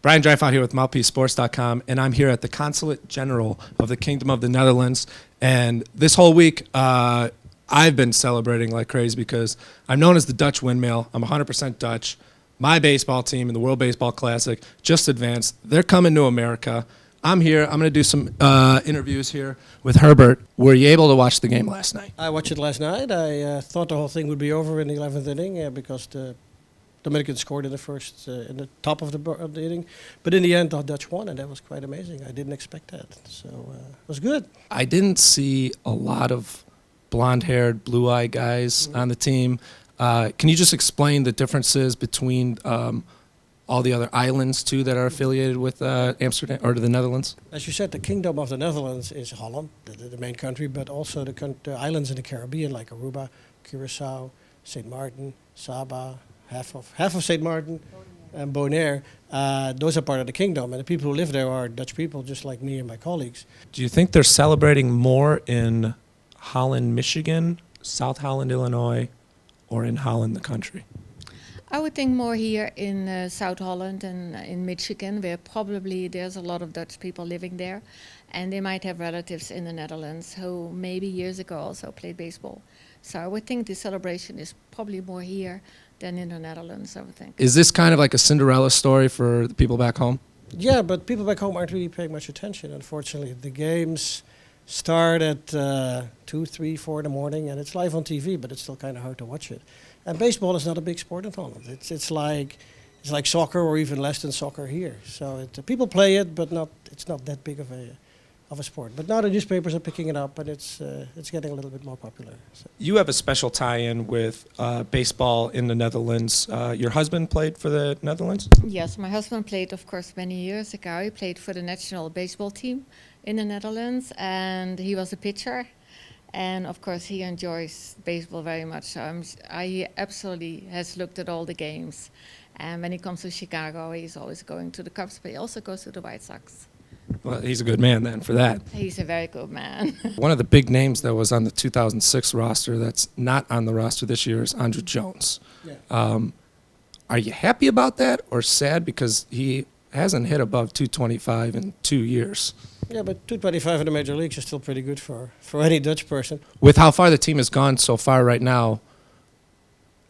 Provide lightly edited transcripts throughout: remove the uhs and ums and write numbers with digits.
Brian Dryfhout here with MouthpieceSports.com, and I'm here at the Consulate General of the Kingdom of the Netherlands. And this whole week, I've been celebrating like crazy because I'm known as the Dutch Windmill. I'm 100% Dutch. My baseball team in the World Baseball Classic just advanced. They're coming to America. I'm here. I'm going to do some interviews here with Herbert. Were you able to watch the game last night? I watched it last night. I thought the whole thing would be over in the 11th inning because the Dominicans scored in the top of the inning. But in the end, the Dutch won, and that was quite amazing. I didn't expect that. So it was good. I didn't see a lot of blonde-haired, blue-eyed guys on the team. Can you just explain the differences between all the other islands, too, that are affiliated with Amsterdam or the Netherlands? As you said, the Kingdom of the Netherlands is Holland, the main country, but also the islands in the Caribbean like Aruba, Curaçao, St. Martin, Saba, half of St. Martin, and Bonaire. Those are part of the kingdom, and the people who live there are Dutch people, just like me and my colleagues. Do you think they're celebrating more in Holland, Michigan, South Holland, Illinois, or in Holland, the country? I would think more here in South Holland and in Michigan, where probably there's a lot of Dutch people living there, and they might have relatives in the Netherlands who maybe years ago also played baseball. So I would think the celebration is probably more here than in the Netherlands, I would think. Is this kind of like a Cinderella story for the people back home? Yeah, but people back home aren't really paying much attention, unfortunately. The games start at 2, 3, 4 in the morning, and it's live on TV, but it's still kind of hard to watch it. And baseball is not a big sport in Holland. It's like soccer, or even less than soccer here. So people play it, but it's not that big of a sport. But now the newspapers are picking it up, and it's getting a little bit more popular. So. You have a special tie-in with baseball in the Netherlands. Your husband played for the Netherlands? Yes, my husband played, of course, many years ago. He played for the national baseball team in the Netherlands, and he was a pitcher. And of course, he enjoys baseball very much. So he absolutely has looked at all the games. And when he comes to Chicago, he's always going to the Cubs, but he also goes to the White Sox. Well, he's a good man then for that. He's a very good man. One of the big names that was on the 2006 roster that's not on the roster this year is Andruw Jones. Yeah. Are you happy about that or sad because he hasn't hit above 225 in 2 years? Yeah, but 225 in the major leagues is still pretty good for any Dutch person. With how far the team has gone so far right now,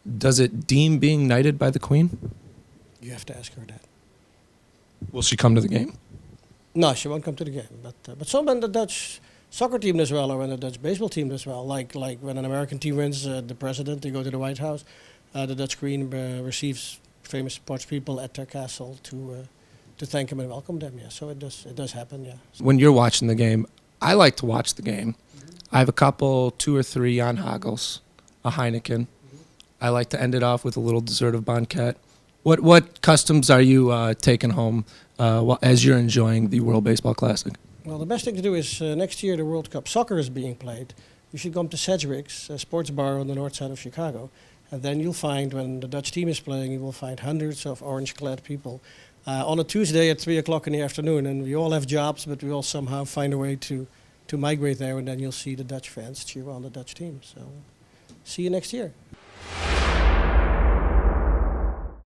does it deem being knighted by the Queen? You have to ask her that. Will she come to the game? No, she won't come to the game. But some in the Dutch soccer team does well, or when the Dutch baseball team does well. Like when an American team wins, the president, they go to the White House. The Dutch Queen receives famous sports people at their castle to thank him and welcome them. Yeah, so it does happen. Yeah. When you're watching the game, I like to watch the game. I have a couple, 2 or 3 Jan Hagels, a Heineken. I like to end it off with a little dessert of Banquet. What customs are you taking home as you're enjoying the World Baseball Classic? Well, the best thing to do is next year the World Cup soccer is being played. You should come to Sedgwick's, a sports bar on the north side of Chicago. And then you'll find, when the Dutch team is playing, you will find hundreds of orange-clad people on a Tuesday at 3 o'clock in the afternoon. And we all have jobs, but we all somehow find a way to migrate there. And then you'll see the Dutch fans cheer on the Dutch team. So see you next year.